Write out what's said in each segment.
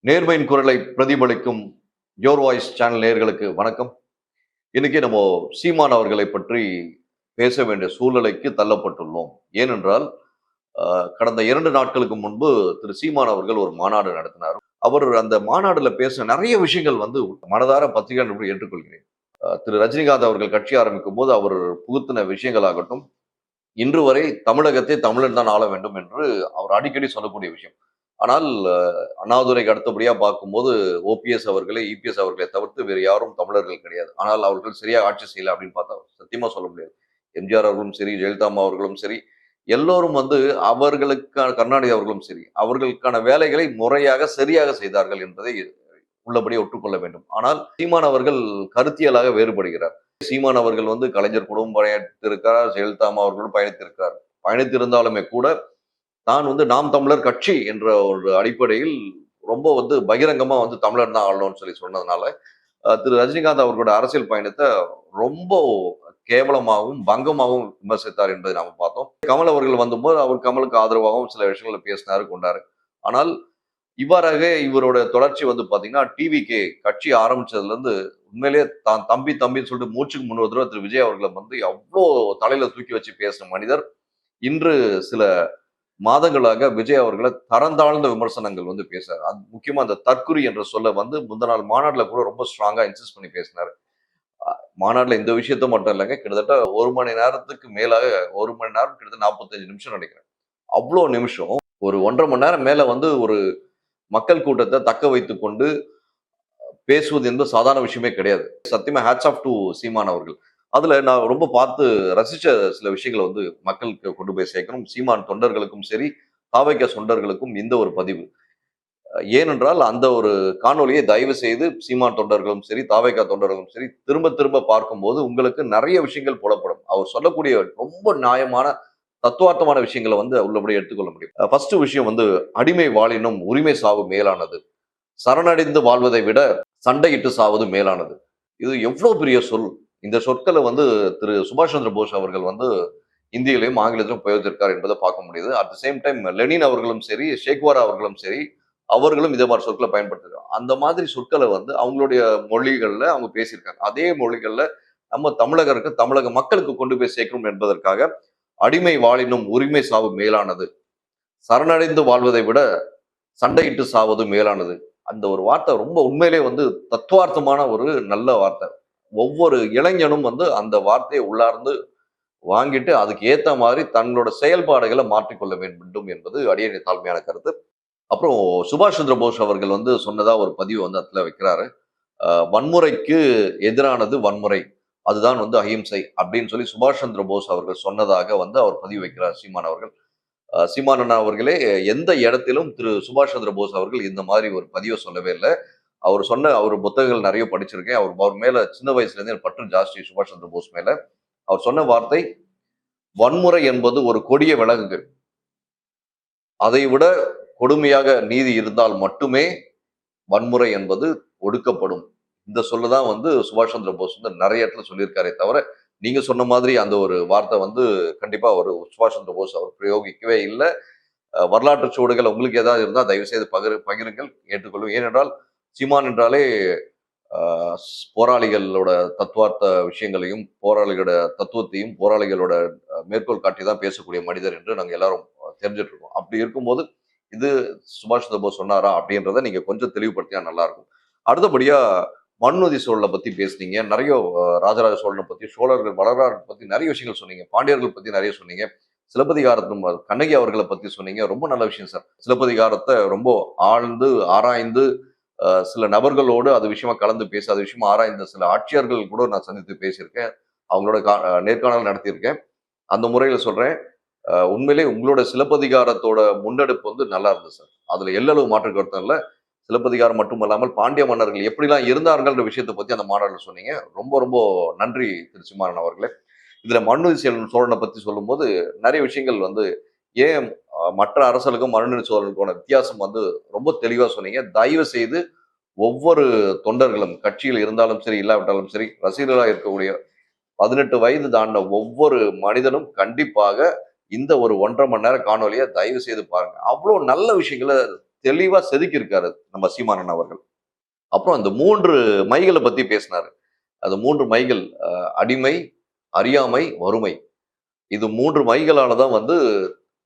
நேர்மையின் குரலை பிரதிபலிக்கும் your voice channel நேயர்களுக்கு வணக்கம். இன்னைக்கு நம்ம சீமான் அவர்களை பற்றி பேச வேண்டிய சூழ்நிலைக்கு தள்ளப்பட்டுள்ளோம். ஏனென்றால் கடந்த 2 நாட்களுக்கு முன்பு திரு சீமான் அவர்கள் ஒரு மாநாடு நடத்தினார். அவர் அந்த மாநாடுல பேசின நிறைய விஷயங்கள் மனதார பத்திரிகை நண்பர்கள் ஏற்றுக்கொள்கிறேன். திரு ரஜினிகாந்த் அவர்கள் கட்சி ஆரம்பிக்கும் போது அவர் புகுத்தின விஷயங்களாகட்டும், இன்று வரை தமிழகத்தை தமிழன் தான் ஆள வேண்டும் என்று அவர் அடிக்கடி சொல்லக்கூடிய விஷயம். ஆனால் அண்ணாதுரைக்கு அடுத்தபடியா பார்க்கும்போது ஓபிஎஸ் அவர்களே, இபிஎஸ் அவர்களை தவிர்த்து வேறு யாரும் தமிழர்கள் கிடையாது. ஆனால் அவர்கள் சரியா ஆட்சி செய்யல அப்படின்னு பார்த்தா சத்தியமா சொல்ல முடியாது. எம்ஜிஆர் அவர்களும் சரி, ஜெயலலிதா அம்மா அவர்களும் சரி, எல்லோரும் அவர்களுக்கான கருணாநிதி அவர்களும் சரி, அவர்களுக்கான வேலைகளை முறையாக, சரியாக செய்தார்கள் என்பதை உள்ளபடியே ஒற்றுக்கொள்ள வேண்டும். ஆனால் சீமான் அவர்கள் கருத்தியலாக வேறுபடுகிறார். சீமான் அவர்கள் கலைஞர் குடும்பம் பயணித்திருக்கிறார், ஜெயலலிதா அம்மா அவர்களும் பயணித்திருக்கிறார். பயணித்திருந்தாலுமே கூட தான் நாம் தமிழர் கட்சி என்ற ஒரு அடிப்படையில் ரொம்ப பகிரங்கமா தமிழர் தான் ஆளணும்னு சொல்லி சொன்னதுனால, திரு ரஜினிகாந்த் அவர்களோட அரசியல் பயணத்தை ரொம்ப கேவலமாகவும், பங்கமாகவும் விமர்சித்தார் என்பதை நாம பார்த்தோம். கமல் அவர்கள் வந்தபோது அவர் கமலுக்கு ஆதரவாகவும் சில விஷயங்களை பேசினாரு, கொண்டாரு. ஆனால் இவ்வாறாக இவரோட தொடர்ச்சி பார்த்தீங்கன்னா, டிவிகே கட்சி ஆரம்பிச்சதுல இருந்து உண்மையிலேயே தான் தம்பி தம்பின்னு சொல்லிட்டு மூச்சுக்கு 300 தடவை திரு விஜய் அவர்களை எவ்வளோ தலையில தூக்கி வச்சு பேசின மனிதர், இன்று சில மாதங்களாக விஜய் அவர்களை தரந்தாழ்ந்த விமர்சனங்கள் பேசுறாரு. அது முக்கியமா அந்த தற்குறி என்ற சொல்ல முந்த நாள் மாநாடுல கூட ரொம்ப ஸ்ட்ராங்கா இன்சிஸ்ட் பண்ணி பேசினாரு. மாநாடுல இந்த விஷயத்த மட்டும் இல்லைங்க, கிட்டத்தட்ட 1 மணி நேரத்துக்கு மேலாக 1 மணி நேரம் கிட்டத்தட்ட 45 நிமிஷம் நினைக்கிறேன். அவ்வளோ நிமிஷம் ஒரு 1.5 மணி நேரம் மேல ஒரு மக்கள் கூட்டத்தை தக்க வைத்துக் கொண்டு பேசுவது என்பது சாதாரண விஷயமே கிடையாது. சத்தியமா ஹேட்ஸ் ஆஃப் டு சீமான் அவர்கள். அதுல நான் ரொம்ப பார்த்து ரசிச்ச சில விஷயங்கள மக்களுக்கு கொண்டு போய் சேர்க்கணும். சீமான் தொண்டர்களுக்கும் சரி, தாவைக்கா தொண்டர்களுக்கும் இந்த ஒரு பதிவு. ஏனென்றால் அந்த ஒரு காணொளியை தயவு செய்து சீமான் தொண்டர்களும் சரி, தாவைக்கா தொண்டர்களும் சரி, திரும்ப திரும்ப பார்க்கும்போது உங்களுக்கு நிறைய விஷயங்கள் புலப்படும். அவர் சொல்லக்கூடிய ரொம்ப நியாயமான, தத்துவார்த்தமான விஷயங்கள உள்ளபடியே எடுத்துக்கொள்ள முடியும். ஃபர்ஸ்ட் விஷயம் அடிமை வாழினும் உரிமை சாவு மேலானது. சரணடைந்து வாழ்வதை விட சண்டையிட்டு சாவது மேலானது. இது எவ்வளவு பெரிய சொல். இந்த சொற்களை திரு சுபாஷ் சந்திர போஸ் அவர்கள் இந்தியிலையும் ஆங்கிலத்திலும் பிரயோகித்திருக்கார் என்பதை பார்க்க முடியுது. At the same time Lenin அவர்களும் சரி, ஷேக்வாரா அவர்களும் சரி, அவர்களும் இதே மாதிரி சொற்களை பயன்படுத்திருக்காங்க. அந்த மாதிரி சொற்களை அவங்களுடைய மொழிகள்ல அவங்க பேசியிருக்காங்க. அதே மொழிகள்ல நம்ம தமிழக மக்களுக்கு கொண்டு போய் சேர்க்கணும் என்பதற்காக அடிமை வாழினும் உரிமை சாவு மேலானது, சரணடைந்து வாழ்வதை விட சண்டையிட்டு சாவது மேலானது. அந்த ஒரு வார்த்தை ரொம்ப உண்மையிலே தத்துவார்த்தமான ஒரு நல்ல வார்த்தை. ஒவ்வொரு இளைஞனும் அந்த வார்த்தையை உள்ளார்ந்து வாங்கிட்டு அதுக்கு ஏத்த மாதிரி தங்களோட செயல்பாடுகளை மாற்றிக்கொள்ள வேண்டும் என்பது அடியேன் தாழ்மையான கருத்து. அப்புறம் சுபாஷ் சந்திர போஸ் அவர்கள் சொன்னதா ஒரு பதிவு அதுல வைக்கிறாரு. வன்முறைக்கு எதிரானது வன்முறை, அதுதான் அஹிம்சை அப்படின்னு சொல்லி சுபாஷ் சந்திர போஸ் அவர்கள் சொன்னதாக அவர் பதிவு வைக்கிறார் சீமான் அவர்கள். சீமான் அண்ணா அவர்களே எந்த இடத்திலும் திரு சுபாஷ் சந்திர போஸ் அவர்கள் இந்த மாதிரி ஒரு பதிவை சொல்லவே இல்லை. அவர் புத்தகங்கள் நிறைய படிச்சிருக்கேன். அவர் மேல சின்ன வயசுல இருந்து எனக்கு பற்று ஜாஸ்தி சுபாஷ் சந்திர போஸ் மேல. அவர் சொன்ன வார்த்தை, வன்முறை என்பது ஒரு கொடிய விலங்கு. அதை விட கொடுமையாக நீதி இருந்தால் மட்டுமே வன்முறை என்பது ஒடுக்கப்படும். இந்த சொல்லதான் சுபாஷ் சந்திர போஸ் நிறைய இடத்துல சொல்லியிருக்காரே தவிர, நீங்க சொன்ன மாதிரி அந்த ஒரு வார்த்தை கண்டிப்பா ஒரு சுபாஷ் சந்திர போஸ் அவர் பிரயோகிக்கவே இல்லை. வரலாற்று சுவடுகள் உங்களுக்கு ஏதாவது இருந்தால் தயவு செய்து பகிருங்கள், ஏற்றுக்கொள்ளும். ஏனென்றால் சீமான் என்றாலே போராளிகளோட தத்துவார்த்த விஷயங்களையும், போராளிகளோட தத்துவத்தையும், போராளிகளோட மேற்கோள் காட்டி தான் பேசக்கூடிய மனிதர் என்று நாங்கள் எல்லாரும் தெரிஞ்சுட்டு இருக்கோம். அப்படி இருக்கும்போது இது சுபாஷ் சந்திர போஸ் சொன்னாரா அப்படின்றத நீங்க கொஞ்சம் தெளிவுபடுத்தினா நல்லா இருக்கும். அடுத்தபடியா மனுநீதி சோழனை பத்தி பேசுனீங்க. நிறைய ராஜராஜ சோழனை பத்தி, சோழர்கள் வரலாறு பத்தி நிறைய விஷயங்கள் சொன்னீங்க. பாண்டியர்கள் பத்தி நிறைய சொன்னீங்க. சிலப்பதிகாரத்தும் கண்ணகி அவர்களை பத்தி சொன்னீங்க. ரொம்ப நல்ல விஷயம் சார். சிலப்பதிகாரத்தை ரொம்ப ஆழ்ந்து ஆராய்ந்து சில நபர்களோடு அது விஷயமா கலந்து பேசி அது விஷயமா ஆராய்ந்த சில ஆட்சியர்கள் கூட நான் சந்தித்து பேசியிருக்கேன். அவங்களோட நேர்காணல் நடத்தியிருக்கேன். அந்த முறையில சொல்றேன், உண்மையிலே உங்களோட சிலப்பதிகாரத்தோட முன்னெடுப்பு நல்லா இருந்தது சார். அதுல எல்லளவு மாற்று கருத்தும் இல்லை. சிலப்பதிகாரம் மட்டுமல்லாமல் பாண்டிய மன்னர்கள் எப்படிலாம் இருந்தார்கள்ன்ற விஷயத்தை பத்தி அந்த மாநாடுல சொன்னீங்க. ரொம்ப ரொம்ப நன்றி திரு சீமான் அவர்களே. இதுல மனுநீதி சோழனை பத்தி சொல்லும்போது நிறைய விஷயங்கள் ஏன் மற்ற அரசர்களுக்கும் மனுநீதி சோழனுக்கான வித்தியாசம் ரொம்ப தெளிவா சொன்னீங்க. தயவு செய்து ஒவ்வொரு தொண்டர்களும் கட்சியில் இருந்தாலும் சரி, இல்லாவிட்டாலும் சரி, ரசிகர்களாக இருக்கக்கூடிய 18 வயது தாண்டின ஒவ்வொரு மனிதனும் கண்டிப்பாக இந்த ஒரு 1.5 மணி நேர காணொலியை தயவு செய்து பாருங்க. அவ்வளவு நல்ல விஷயங்களை தெளிவா செதுக்கி இருக்காரு நம்ம சீமானன் அவர்கள். அப்புறம் அந்த 3 மைகளை பத்தி பேசினாரு. அது 3 மைகள் அடிமை, அறியாமை, வறுமை. இது 3 மைகளால தான் வந்து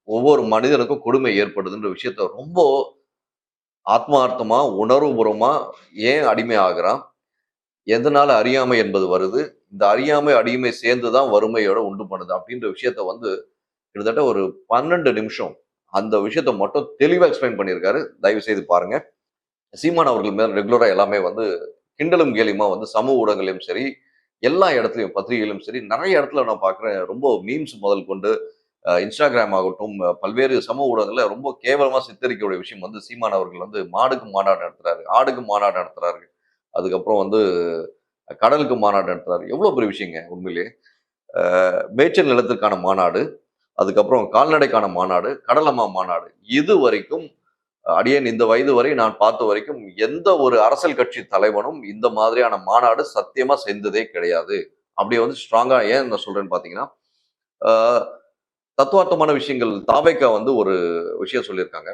ஒவ்வொரு மனிதனுக்கும் கொடுமை ஏற்படுதுன்ற விஷயத்த ரொம்ப ஆத்மார்த்தமா, உணர்வுபூர்வமா ஏன் அடிமை ஆகுறான்? எதனால அறியாமை என்பது வருது? இந்த அறியாமை, அடிமை சேர்ந்து தான் வறுமையோட உண்டு பண்ணுது. அப்படின்ற விஷயத்த வந்து கிட்டத்தட்ட ஒரு 12 நிமிஷம் அந்த விஷயத்த மட்டும் தெளிவா எக்ஸ்பிளைன் பண்ணியிருக்காரு. தயவு செய்து பாருங்க. சீமான் அவர்கள் மேல ரெகுலரா எல்லாமே வந்து கிண்டலும் கேலியுமா வந்து சமூக ஊடகங்களையும் சரி, எல்லா இடத்துலயும் பத்திரிகையிலும் சரி, நெறைய இடத்துல நான் பார்க்குறேன். ரொம்ப மீம்ஸ் முதல் கொண்டு Instagram ஆகட்டும், பல்வேறு சமூக ஊடகங்கள்ல ரொம்ப கேவலமா சித்தரிக்கக்கூடிய விஷயம் வந்து சீமான் அவர்கள் வந்து மாடுக்கு மாநாடு நடத்துறாரு, ஆடுக்கு மாநாடு நடத்துறாரு. அதுக்கப்புறம் வந்து கடலுக்கு மாநாடு நடத்துறாரு. எவ்வளோ பெரிய விஷயங்க உண்மையிலேயே. மேய்ச்சல் நிலத்திற்கான மாநாடு, அதுக்கப்புறம் கால்நடைக்கான மாநாடு, கடலம்மா மாநாடு. இதுவரைக்கும் அடியேன் இந்த வயது வரை நான் பார்த்த வரைக்கும் எந்த ஒரு அரசியல் கட்சி தலைவனும் இந்த மாதிரியான மாநாடு சத்தியமா செஞ்சதே கிடையாது. அப்படியே வந்து ஸ்ட்ராங்கா ஏன் நான் சொல்றேன்னு பார்த்தீங்கன்னா, ஆ தத்துவார்த்தமான விஷயங்கள் தாவேக்கா வந்து ஒரு விஷயம் சொல்லியிருக்காங்க.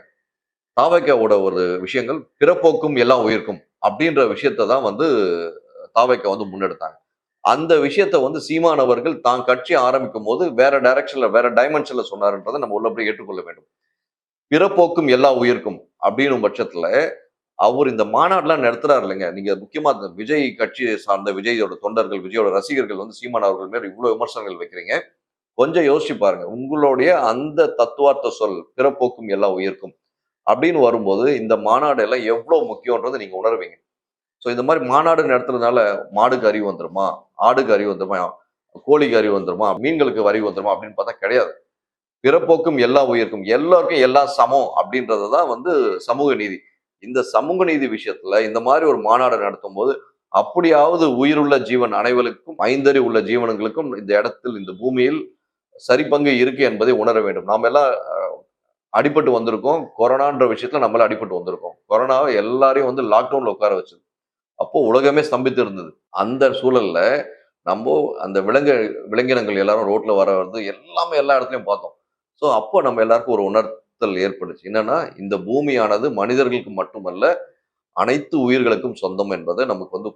தாவேக்காவோட ஒரு விஷயங்கள் பிறப்போக்கும் எல்லா உயிர்க்கும் அப்படின்ற விஷயத்த தான் வந்து தாவேக்கா வந்து முன்னெடுத்தாங்க. அந்த விஷயத்த வந்து சீமான் அவர்கள் தான் கட்சி ஆரம்பிக்கும்போது வேற டைரக்ஷன்ல, வேற டைமென்ஷன்ல சொன்னாருன்றத நம்ம உள்ளபடியே ஏற்றுக்கொள்ள வேண்டும். பிறப்போக்கும் எல்லா உயிர்க்கும் அப்படின்னும் பட்சத்துல, அவர் இந்த மாநாடுலாம் நடத்துறாரு இல்லைங்க. நீங்க முக்கியமா இந்த விஜய் கட்சியை சார்ந்த விஜயோட தொண்டர்கள், விஜயோட ரசிகர்கள் வந்து சீமான் அவர்கள் மேல இவ்ளோ விமர்சனங்கள் வைக்கிறீங்க. கொஞ்சம் யோசிச்சு பாருங்க. உங்களுடைய அந்த தத்துவார்த்த சொல், பிறப்போக்கும் எல்லா உயிர்க்கும் அப்படின்னு வரும்போது, இந்த மாநாடு எல்லாம் எவ்ளோ முக்கியம்ன்றத நீங்க உணர்வீங்க. ஸோ இந்த மாரி மாநாடு நடத்துறதுனால மாடுக்கு அறிவு வந்துருமா? ஆடுக்கு அறிவு வந்துருமா? கோழிக்கு அறிவு வந்துருமா? மீன்களுக்கு அறிவு வந்துருமா? அப்படின்னு பார்த்தா கிடையாது. பிறப்போக்கும் எல்லா உயிர்க்கும், எல்லாருக்கும் எல்லாம் சமம் அப்படின்றது தான் வந்து சமூக நீதி. இந்த சமூக நீதி விஷயத்துல இந்த மாரி ஒரு மாநாடு நடத்தும்போது, அப்படியாவது உயிருள்ள ஜீவன் அனைவருக்கும், ஐந்தறிவு உள்ள ஜீவன்களுக்கும் இந்த இடத்தில், இந்த பூமியில் சரிபங்கு இருக்கு என்பதை உணர வேண்டும். நாம எல்லாம் அடிபட்டு வந்திருக்கோம். கொரோனான்ற விஷயத்துல நம்மலாம் அடிபட்டு வந்திருக்கோம். கொரோனா எல்லாரையும் வந்து லாக்டவுன்ல உட்கார வச்சது. அப்போ உலகமே ஸ்தம்பித்து இருந்தது. அந்த சூழல்ல நம்போ அந்த விலங்கினங்கள் எல்லாரும் ரோட்ல வரது எல்லாமே எல்லா இடத்துலயும் பார்த்தோம். ஸோ அப்போ நம்ம எல்லாருக்கும் ஒரு உணர்த்தல் ஏற்பட்டுச்சு. என்னன்னா, இந்த பூமியானது மனிதர்களுக்கு மட்டுமல்ல, அனைத்து உயிர்களுக்கும் சொந்தம் என்பதை நமக்கு வந்து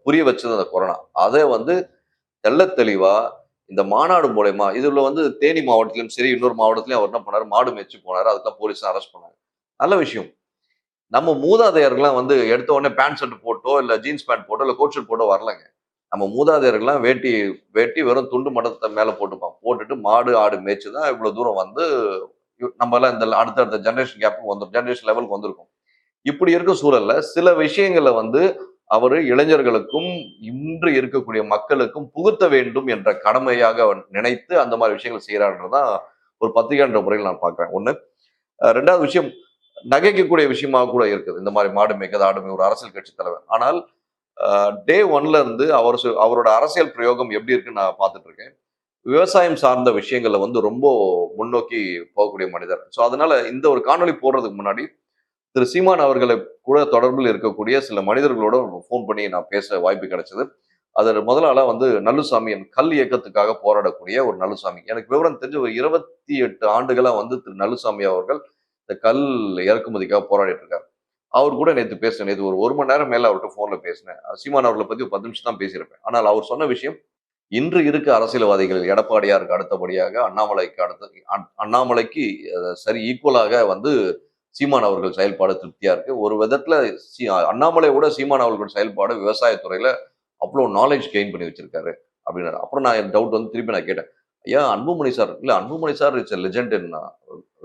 புரிய வச்சது அந்த கொரோனா. அத வந்து தெள்ளத் தெளிவா இந்த மாநாடு மூலியமா இதுல வந்து தேனி மாவட்டத்திலும் சரி, இன்னொரு மாவட்டத்திலயும் அவர் என்ன பண்ணாரு, மாடு மேய்ச்சு போனாரு. அதுக்கெல்லாம் போலீஸ் அரெஸ்ட் பண்ணாங்க. நல்ல விஷயம். நம்ம மூதாதையர்கள்லாம் வந்து எடுத்த உடனே பேண்ட் ஷர்ட் போட்டோ, இல்ல ஜீன்ஸ் பேண்ட் போட்டோ, இல்ல கோட் ஷர்ட் போட்டோ வரலங்க. நம்ம மூதாதையர்கள்லாம் வேட்டி வேட்டி வெறும் துண்டு மடத்த மேல போட்டுப்பான். போட்டுட்டு மாடு, ஆடு மேய்ச்சு தான் இவ்வளோ தூரம் வந்து நம்மலாம் இந்த அடுத்தடுத்த ஜெனரேஷன் கேப்புக்கு வந்துரும். ஜெனரேஷன் லெவலுக்கு வந்திருக்கும். இப்படி இருக்கும் சூழல்ல சில விஷயங்கள வந்து அவரு இளைஞர்களுக்கும், இன்று இருக்கக்கூடிய மக்களுக்கும் புகுத்த வேண்டும் என்ற கடமையாக அவர் நினைத்து அந்த மாரி விஷயங்கள் செய்றார்ன்றது தான் ஒரு பத்திரிகையாளர் முறையில நான் பார்க்கிறேன். 1. 2வது விஷயம் நகைக்கக்கூடிய விஷயமா கூட இருக்குது. இந்த மாரி மாடு மேய்க்கிறது, ஆடு மேய் ஒரு அரசியல் கட்சி தலைவர். ஆனால் டே 1ல இருந்து அவரோட அரசியல் பிரயோகம் எப்படி இருக்குன்னு நான் பார்த்துட்டு இருக்கேன். விவசாயம் சார்ந்த விஷயங்கள்ல வந்து ரொம்ப முன்னோக்கி போகக்கூடிய மனிதர். ஸோ அதனால இந்த ஒரு காணொளி போடுறதுக்கு முன்னாடி திரு சீமான் அவர்களை கூட தொடர்பில் இருக்கக்கூடிய சில மனிதர்களோட ஃபோன் பண்ணி நான் பேச வாய்ப்பு கிடைச்சது. அதுல முதல் ஆளா வந்து நல்லுசாமி கல் இயக்கத்துக்காக போராடக்கூடிய ஒரு நல்லுசாமி. எனக்கு விவரம் தெரிஞ்சு ஒரு 28 ஆண்டுகளா வந்து திரு நல்லுசாமி அவர்கள் இந்த கல் இறக்குமதிக்காக போராடிட்டு இருக்காரு. அவர் கூட நேத்து பேசினேன். நேத்து ஒரு 1 மணி நேரம் மேல அவர்ட்ட ஃபோன்ல பேசினேன். சீமான் அவர்கள பத்தி ஒரு 10 நிமிஷம் தான் பேசியிருப்பேன். ஆனால் அவர் சொன்ன விஷயம், இன்று இருக்க அரசியல்வாதிகள் எடப்பாடியாருக்கு அடுத்தபடியாக அண்ணாமலைக்கு அண்ணாமலைக்கு சரி ஈக்குவலாக வந்து சீமான் அவர்கள் செயல்பாடு திருப்தியா இருக்கு. ஒரு விதத்துல அண்ணாமலை விட சீமான் அவர்கள் செயல்பாடு விவசாயத்துறையில அவ்வளோ நாலேட்ஜ் கெயின் பண்ணி வச்சிருக்காரு அப்படின்னாரு. அப்புறம் நான் என் டவுட் வந்து திருப்பி நான் கேட்டேன். ஐயா அன்புமணி சார் இல்ல Anbumani sir it's a legend in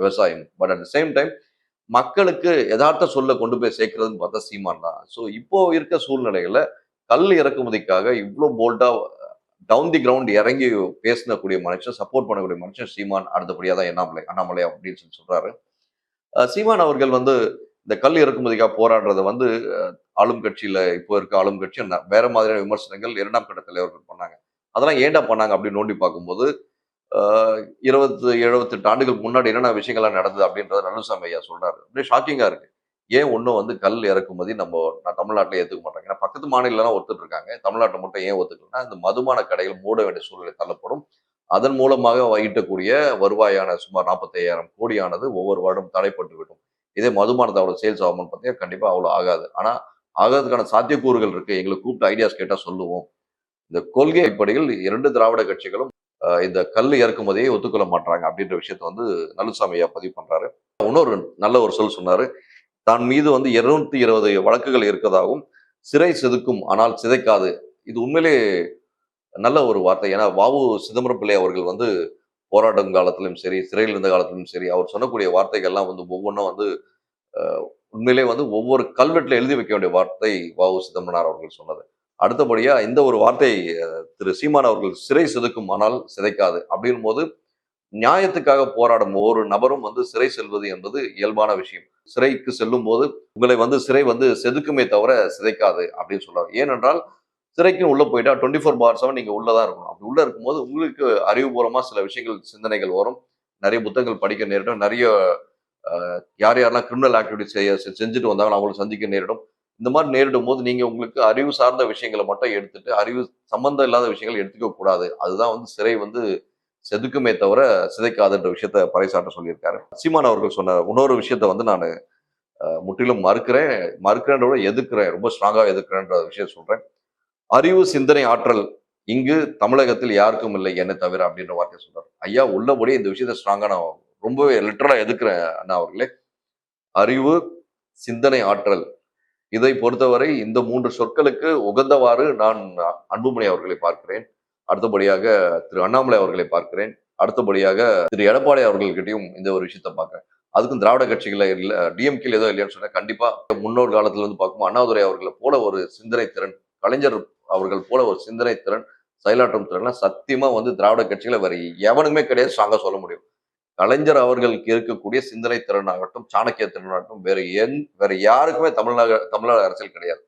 விவசாயம். But at the same time மக்களுக்கு எதார்த்த சொல்ல கொண்டு போய் சேர்க்கிறதுன்னு பார்த்தா சீமான் தான். ஸோ இப்போ இருக்க சூழ்நிலைகள்ல கல் இறக்குமதிக்காக இவ்ளோ போல்டா டவுன் தி கிரவுண்ட் இறங்கி பேசினக்கூடிய மனுஷன், சப்போர்ட் பண்ணக்கூடிய மனுஷன் சீமான். அடுத்தபடியா தான் அண்ணாமலை அப்படின்னு சொல்றாரு. சீமான் அவர்கள் வந்து இந்த கல் இறக்குமதிக்காக போராடுறத வந்து ஆளும் கட்சியில இப்போ இருக்க ஆளும் கட்சி வேற மாதிரியான விமர்சனங்கள் 2ஆம் கட்ட தலைவர்கள் பண்ணாங்க. அதெல்லாம் ஏன்டா பண்ணாங்க அப்படின்னு நோண்டி பார்க்கும்போது 20, 78 ஆண்டுகளுக்கு முன்னாடி என்னென்ன விஷயங்கள்லாம் நடந்தது அப்படின்றத நல்லுசாமி ஐயா சொல்றாரு. அப்படியே ஷாக்கிங்கா இருக்கு. ஏன் இன்னும் வந்து கல் இறக்குமதி தமிழ்நாட்டில ஏத்துக்க மாட்டாங்க. ஏன்னா பக்கத்து மாநிலம்லாம் ஒத்துட்டு இருக்காங்க. தமிழ்நாட்டில மட்டும் ஏன் ஒத்துக்கலன்னா, இந்த மதுபான கடைகள் மூட வேண்டிய சூழ்நிலை தள்ளப்படும். அதன் மூலமாக ஈட்டக்கூடிய வருவாயான சுமார் 45,000 கோடியானது ஒவ்வொரு வருடம் தடைப்பட்டு விடும். இதே மதுபானத்தை அவ்வளோ சேல்ஸ் ஆகும்னு பார்த்தீங்கன்னா கண்டிப்பா அவ்வளோ ஆகாது. ஆனா ஆகாததுக்கான சாத்தியக்கூறுகள் இருக்கு. எங்களை கூப்பிட்டு ஐடியாஸ் கேட்டா சொல்லுவோம். இந்த கொள்கை அடிப்படையில் 2 திராவிட கட்சிகளும் இந்த கல் இறக்குமதியை ஒத்துக்கொள்ள மாட்றாங்க அப்படின்ற விஷயத்த வந்து நல்லுசாமி ஐயா பதிவு பண்றாரு. இன்னொரு நல்ல ஒரு சொல் சொன்னாரு. தான் மீது வந்து 220 வழக்குகள் இருக்கதாகவும், சிறை செதுக்கும் ஆனால் சிதைக்காது. இது உண்மையிலே நல்ல ஒரு வார்த்தை. ஏன்னா வ.உ. சிதம்பரம் பிள்ளை அவர்கள் வந்து போராட்டம் காலத்திலும் சரி, சிறையில் இருந்த காலத்திலும் சரி, அவர் சொல்லக்கூடிய வார்த்தைகள்லாம் வந்து ஒவ்வொன்னும் வந்து உண்மையிலே வந்து ஒவ்வொரு கல்வெட்டுல எழுதி வைக்க வேண்டிய வார்த்தை வ.உ. சிதம்பரனார் அவர்கள் சொன்னது. அடுத்தபடியா இந்த ஒரு வார்த்தை திரு சீமான் அவர்கள் சிறை செதுக்கும் ஆனால் சிதைக்காது. அப்படிங்கும்போது நியாயத்துக்காக போராடும் ஒவ்வொரு நபரும் வந்து சிறை செல்வது என்பது இயல்பான விஷயம். சிறைக்கு செல்லும்போது உங்களை வந்து சிறை வந்து செதுக்குமே தவிர சிதைக்காது அப்படின்னு சொல்றாரு. ஏனென்றால் சிறைக்கு உள்ள போயிட்டா 24/7 நீங்க உள்ளதான் இருக்கணும். அப்படி உள்ள இருக்கும்போது உங்களுக்கு அறிவுபூர்வமா சில விஷயங்கள் சிந்தனைகள் வரும். நிறைய புத்தகங்கள் படிக்க நேரிடும். நிறைய யார் யாரெல்லாம் கிரிமினல் ஆக்டிவிட்டி செஞ்சுட்டு வந்தாங்களோ அவங்களை சந்திக்க நேரிடும். இந்த மாதிரி நேரிடும் போது நீங்க உங்களுக்கு அறிவு சார்ந்த விஷயங்களை மட்டும் எடுத்துட்டு அறிவு சம்பந்தம் இல்லாத விஷயங்கள் எடுத்துக்க கூடாது. அதுதான் வந்து சிறை வந்து செதுக்குமே தவிர சிதைக்காதுன்ற விஷயத்த பறைசாட்ட சொல்லியிருக்காரு. சீமான் அவர்கள் சொன்ன இன்னொரு விஷயத்த வந்து நான் முற்றிலும் மறுக்கிறேன். மறுக்கிறேன்ற விட எதிர்க்கிறேன். ரொம்ப ஸ்ட்ராங்கா எதிர்க்கிறேன்ற விஷயம் சொல்றேன். அறிவு, சிந்தனை, ஆற்றல் இங்கு தமிழகத்தில் யாருக்கும் இல்லை என்னை தவிர அப்படின்ற வார்த்தையை சொல்றாரு. ஐயா உள்ளபடியே இந்த விஷயத்த ஸ்ட்ராங்கா நான் ரொம்பவே லிட்டரலா எதிர்க்கிறேன் அண்ணா அவர்களே. அறிவு, சிந்தனை, ஆற்றல் இதை பொறுத்தவரை இந்த 3 சொற்களுக்கு உகந்தவாறு நான் அன்புமணி அவர்களை பார்க்கிறேன். அடுத்தபடியாக திரு அண்ணாமலை அவர்களை பார்க்கிறேன். அடுத்தபடியாக திரு எடப்பாடி அவர்கள்கிட்டயும் இந்த ஒரு விஷயத்த பார்க்கிறேன். அதுக்கும் திராவிட கட்சிகள இல்ல டிஎம்கேல ஏதோ இல்லையான்னு சொன்னா கண்டிப்பா முன்னோர் காலத்துல இருந்து பார்க்கும்போது அண்ணாதுரை அவர்களை போல ஒரு சிந்தனை திறன், கலைஞர் அவர்கள் போல ஒரு சிந்தனை திறன், செயலாற்றும் திறன்லாம் சத்தியமா வந்து திராவிட கட்சிகள வேற எவனுக்குமே கிடையாது ஸ்ட்ராங்கா சொல்ல முடியும். கலைஞர் அவர்களுக்கு இருக்கக்கூடிய சிந்தனை திறனாகட்டும், சாணக்கிய திறனாகட்டும் வேற யாருக்குமே தமிழ்நாடு அரசியல் கிடையாது.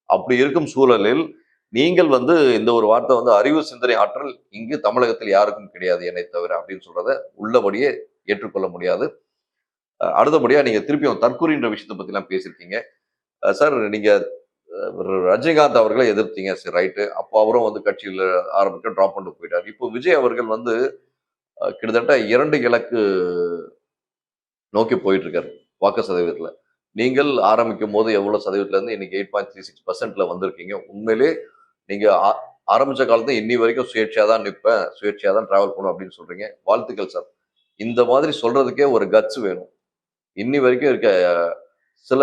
அப்படி இருக்கும் சூழலில் நீங்கள் வந்து இந்த ஒரு வார்த்தை வந்து அறிவு, சிந்தனை, ஆற்றல் இங்கு தமிழகத்தில் யாருக்கும் கிடையாது என்னை தவிர அப்படின்னு சொல்றத உள்ளபடியே ஏற்றுக்கொள்ள முடியாது. அடுத்தபடியா நீங்க திருப்பியும் தற்கூறின்ற விஷயத்த பத்திலாம் பேசியிருக்கீங்க. சார் நீங்க ரஜினிகாந்த் அவர்களை எதிர்த்தீங்க. சரி ரைட்டு. அப்போ அவரும் வந்து கட்சியில ஆரம்பிக்க டிராப் பண்ணிட்டு போயிட்டாரு. இப்போ விஜய் அவர்கள் வந்து கிட்டத்தட்ட 2 இலக்கு நோக்கி போயிட்டு இருக்காரு வாக்கு சதவீதத்துல. நீங்கள் ஆரம்பிக்கும் போது எவ்வளவு சதவீதத்துல இருந்து இன்னைக்கு 8.36% வந்திருக்கீங்க. உண்மையிலே நீங்க ஆரம்பிச்ச காலத்துல இன்னி வரைக்கும் சுயேட்சையா தான் நிற்பேன், சுயேட்சையா தான் டிராவல் பண்ணும் அப்படின்னு சொல்றீங்க. வாழ்த்துக்கள் சார். இந்த மாதிரி சொல்றதுக்கே ஒரு கட்ஸ் வேணும். இன்னி வரைக்கும் இருக்க சில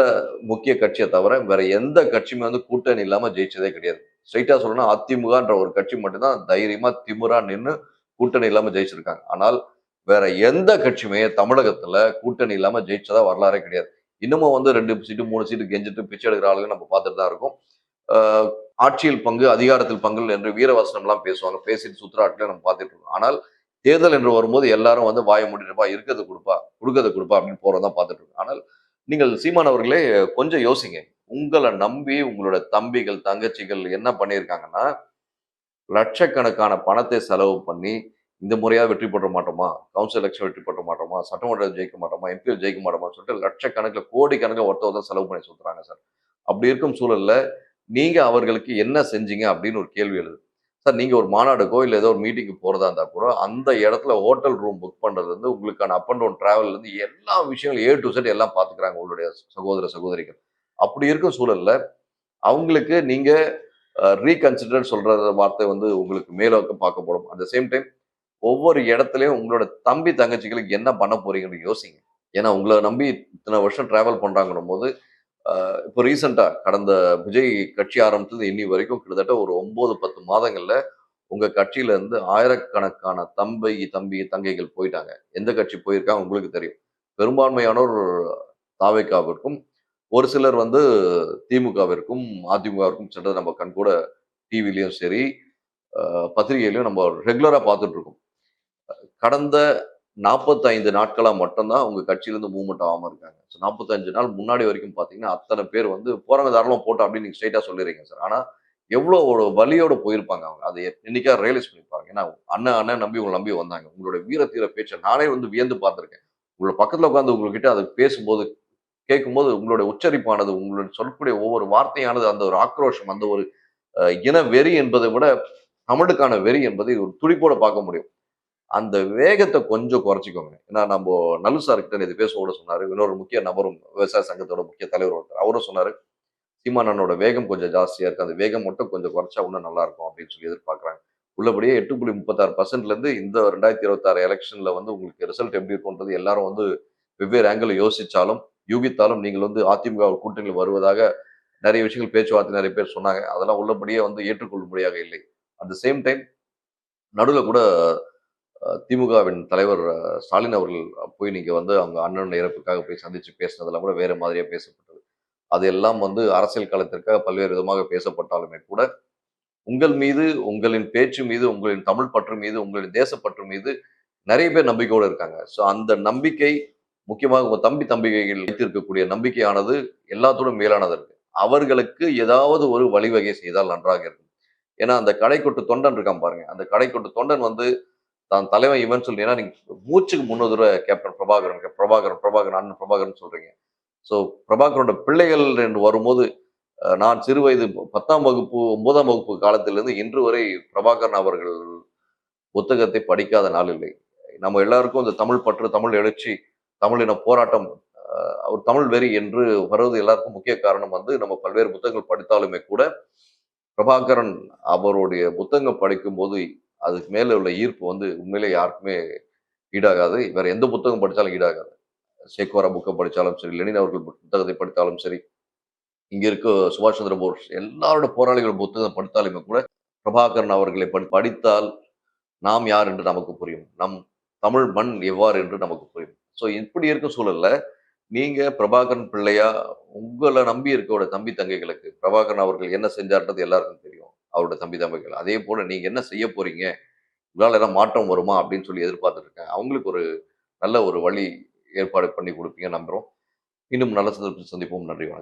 முக்கிய கட்சியை தவிர வேற எந்த கட்சியுமே வந்து கூட்டணி இல்லாம ஜெயிச்சதே கிடையாது. ஸ்ட்ரைட்டா சொல்லணும்னா அதிமுகன்ற ஒரு கட்சி மட்டும்தான் தைரியமா திமிரா நின்னு கூட்டணி இல்லாம ஜெயிச்சிருக்காங்க. ஆனால் வேற எந்த கட்சியுமே தமிழகத்துல கூட்டணி இல்லாம ஜெயிச்சதா வரலாறே கிடையாது. இன்னமும் வந்து 2 சீட்டு 3 சீட்டு கெஞ்சிட்டு பிச்சை எடுக்கிற ஆளுங்க நம்ம பார்த்துட்டு தான் இருக்கோம். ஆட்சியில் பங்கு, அதிகாரத்தில் பங்கு என்று வீரவசனம் எல்லாம் பேசுவாங்க. பேசிட்டு சுத்துற ஆட்களை நம்ம பார்த்துட்டு இருக்கோம். ஆனால் தேர்தல் என்று வரும்போது எல்லாரும் வந்து வாய மூடிட்டுப்பா இருக்கிறது கொடுப்பா, கொடுக்கறத கொடுப்பா அப்படின்னு போறதான் பார்த்துட்டு இருக்கோம். ஆனால் நீங்கள் சீமான் அவர்களே கொஞ்சம் யோசிங்க. உங்களை நம்பி உங்களோட தம்பிகள், தங்கச்சிகள் என்ன பண்ணியிருக்காங்கன்னா, லட்சக்கணக்கான பணத்தை செலவு பண்ணி இந்த முறையாவது வெற்றி பெற மாட்டோமா? கவுன்சில் எலெக்ஷன் வெற்றி பெற மாட்டோமா? சட்டமன்றம் ஜெயிக்க மாட்டோமா? எம்பிஎல் ஜெயிக்க மாட்டோமான்னு சொல்லிட்டு லட்சக்கணக்கில், கோடிக்கணக்கில் ஒருத்தர் செலவு பண்ணி சுத்துறாங்க சார். அப்படி இருக்கும் சூழல்ல நீங்க அவர்களுக்கு என்ன செஞ்சீங்க அப்படின்னு ஒரு கேள்வி எழுது. சார் நீங்க ஒரு மாநாடுக்கோ இல்ல ஏதோ ஒரு மீட்டிங்க்கு போறதா இருந்தா கூட அந்த இடத்துல ஹோட்டல் ரூம் புக் பண்றதுல இருந்து உங்களுக்கான அப் அண்ட் டவுன் டிராவல்ல இருந்து எல்லா விஷயங்களும் ஏ டு செட் எல்லாம் பார்த்துக்கிறாங்க உங்களுடைய சகோதர சகோதரிகள். அப்படி இருக்கும் சூழல்ல அவங்களுக்கு நீங்க ரீகன்சிடர் சொல்ற வார்த்தை வந்து உங்களுக்கு மேலோக்கம் பார்க்கப்படும். அட் த சேம் டைம் ஒவ்வொரு இடத்துலயும் உங்களோட தம்பி தங்கச்சிகளுக்கு என்ன பண்ண போறீங்கன்னு யோசிங்க. ஏன்னா உங்களை நம்பி இத்தனை வருஷம் டிராவல் பண்றாங்கன்னும் போது இப்போ ரீசெண்டா கடந்த விஜய் கட்சி ஆரம்பித்தது இன்னி வரைக்கும் கிட்டத்தட்ட ஒரு 9, 10 மாதங்கள்ல உங்க கட்சியில இருந்து ஆயிரக்கணக்கான தம்பி, தங்கைகள் போயிட்டாங்க. எந்த கட்சி போயிருக்காங்க உங்களுக்கு தெரியும். பெரும்பான்மையானோர் தாவேக்காவிற்கும், ஒரு சிலர் வந்து திமுகவிற்கும், அதிமுகவிற்கும் சென்றதை நம்ம கண்கூட டிவிலயும் சரி, பத்திரிகையிலயும் நம்ம ரெகுலரா பார்த்துட்டு இருக்கோம். கடந்த 45 நாட்களா மட்டும் தான் உங்க கட்சியிலேருந்து மூவ்மெண்ட் ஆகாம இருக்காங்க. 45 நாள் முன்னாடி வரைக்கும் பார்த்தீங்கன்னா, அத்தன பேர் வந்து போறவங்க தாராளமா போட்டோம் அப்படின்னு நீங்க ஸ்ட்ரெயிட்டா சொல்லிடுறீங்க சார். ஆனா, எவ்வளோ ஒரு வலியோட போயிருப்பாங்க அவங்க. அதை என்னைக்காவது ரியலைஸ் பண்ணியிருப்பாங்க. ஏன்னா, அண்ணன் நம்பி உங்கள நம்பி வந்தாங்க. உங்களுடைய வீர தீர பேச்ச நானே வந்து வியந்து பார்த்துருக்கேன். உங்கள பக்கத்துல உட்கார்ந்து உங்ககிட்ட அத பேசும்போது, கேட்கும்போது உங்களுடைய உச்சரிப்பானது, உங்களுடைய சொல்லக்கூடிய ஒவ்வொரு வார்த்தையானது, அந்த ஒரு ஆக்ரோஷம், அந்த ஒரு இன வெறி என்பதை விட தமிழுக்கான வெறி என்பதை ஒரு துடிப்போட பார்க்க முடியும். அந்த வேகத்த கொஞ்சம் குறைச்சுக்கோங்க. ஏன்னா நம்போ நல்லு சார் கிட்ட நேத்து பேசக்கூட சொன்னாரு. இன்னொரு முக்கிய நபரும் விவசாய சங்கத்தோட முக்கிய தலைவர் ஒருத்தர். அவரும் சொன்னாரு, "சீமான் அண்ணனோட வேகம் கொஞ்சம் ஜாஸ்தியா இருக்கு. அந்த வேகம் மட்டும் கொஞ்சம் குறைச்சா இன்னும் நல்லாருக்கும்." அப்படின்னு சொல்லி எதிர்பார்க்குறாங்க. உள்ளபடியே 8.36%லேருந்து இந்த 2026 எலக்ஷன்ல வந்து உங்களுக்கு ரிசல்ட் எப்படி இருக்கும்ன்றது எல்லாரும் வந்து வெவ்வேறு ஆங்கிள்ல யோசிச்சாலும், யூகித்தாலும் நீங்கள் வந்து அதிமுக கூட்டணியில் வருவதாக நெறைய விஷயங்கள் பேச்சுவார்த்தை நெறைய பேர் சொன்னாங்க. அதெல்லாம் உள்ளபடியே வந்து ஏற்றுக்கொள்ளும்படியாக இல்லை. அட் த சேம் டைம் நடுவுல கூட திமுகவின் தலைவர் ஸ்டாலின் அவர்கள் போய் நீங்க வந்து அவங்க அண்ணன் இறப்புக்காக போய் சந்திச்சு பேசினதெல்லாம் கூட வேற மாதிரியா பேசப்பட்டது. அது எல்லாம் வந்து அரசியல் களத்திற்காக பல்வேறு விதமாக பேசப்பட்டாலுமே கூட, உங்கள் மீது, உங்களின் பேச்சு மீது, உங்களின் தமிழ் பற்று மீது, உங்களின் தேசப்பற்று மீது நெறைய பேர் நம்பிக்கையோட இருக்காங்க. ஸோ அந்த நம்பிக்கை முக்கியமாக உங்க தம்பிகைகள் வைத்திருக்கக்கூடிய நம்பிக்கையானது எல்லாத்தோடும் மேலானது இருக்கு. அவர்களுக்கு ஏதாவது ஒரு வழிவகை செய்தால் நன்றாக இருக்கும். ஏன்னா அந்த கடைக்கோட்டு தொண்டன் இருக்கான் பாருங்க. அந்த கடைக்கோட்டு தொண்டன் வந்து தான் தலைவன் இவன் சொல்லி ஏன்னா நீங்க மூச்சுக்கு 3 தடவ கேப்டன் பிரபாகரன், பிரபாகரன், பிரபாகரன், அண்ணன் பிரபாகரன் சொல்றீங்க. ஸோ பிரபாகரோட பிள்ளைகள் என்று வரும்போது, நான் சிறு வயது 10ஆம் வகுப்பு, 9ஆம் வகுப்பு காலத்திலிருந்து இன்று வரை பிரபாகரன் அவர்கள் புத்தகத்தை படிக்காத நாள் இல்லை. நம்ம எல்லாருக்கும் இந்த தமிழ் பற்று, தமிழ் எழுச்சி, தமிழின போராட்டம், ஒரு தமிழ் வெறி என்று வருவது எல்லாருக்கும் முக்கிய காரணம் வந்து நம்ம பல்வேறு புத்தகங்கள் படித்தாலுமே கூட, பிரபாகரன் அவருடைய புத்தகம் படிக்கும்போது, அதுக்கு மேல உள்ள ஈர்ப்பு வந்து உண்மையிலே யாருக்குமே ஈடாகாது. வேற எந்த புத்தகம் படிச்சாலும் ஈடாகாது. சேக்குவாரா புக்க படிச்சாலும் சரி, லெனின் அவர்கள் புத்தகத்தை படித்தாலும் சரி, இங்க இருக்க சுபாஷ் சந்திர போஸ் எல்லாரோட போராளிகள் புத்தகம் படித்தாலுமே கூட, பிரபாகரன் அவர்களை படித்தால் நாம் யார் என்று நமக்கு புரியும். நம் தமிழ் மண் எவ்வாறு என்று நமக்கு புரியும். ஸோ இப்படி இருக்கும் சூழல்ல, நீங்க பிரபாகரன் பிள்ளையா, உங்கள நம்பி இருக்கோட தம்பி, தங்கைகளுக்கு பிரபாகரன் அவர்கள் என்ன செஞ்சார்ன்றது எல்லாருக்கும் தெரியும். அவரோட தம்பி, தங்கைகள். அதே போல நீங்க என்ன செய்ய போறீங்க? உங்களால ஏதாவது மாற்றம் வருமா? அப்படின்னு சொல்லி எதிர்பார்த்துட்டு இருக்கேன். அவங்களுக்கு ஒரு நல்ல ஒரு வழி ஏற்பாடு பண்ணி குடுப்பீங்கன்னு நம்புறோம். இன்னும் நல்ல சந்தர்ப்பத்தில் சந்திப்போம். நன்றி, வணக்கம்.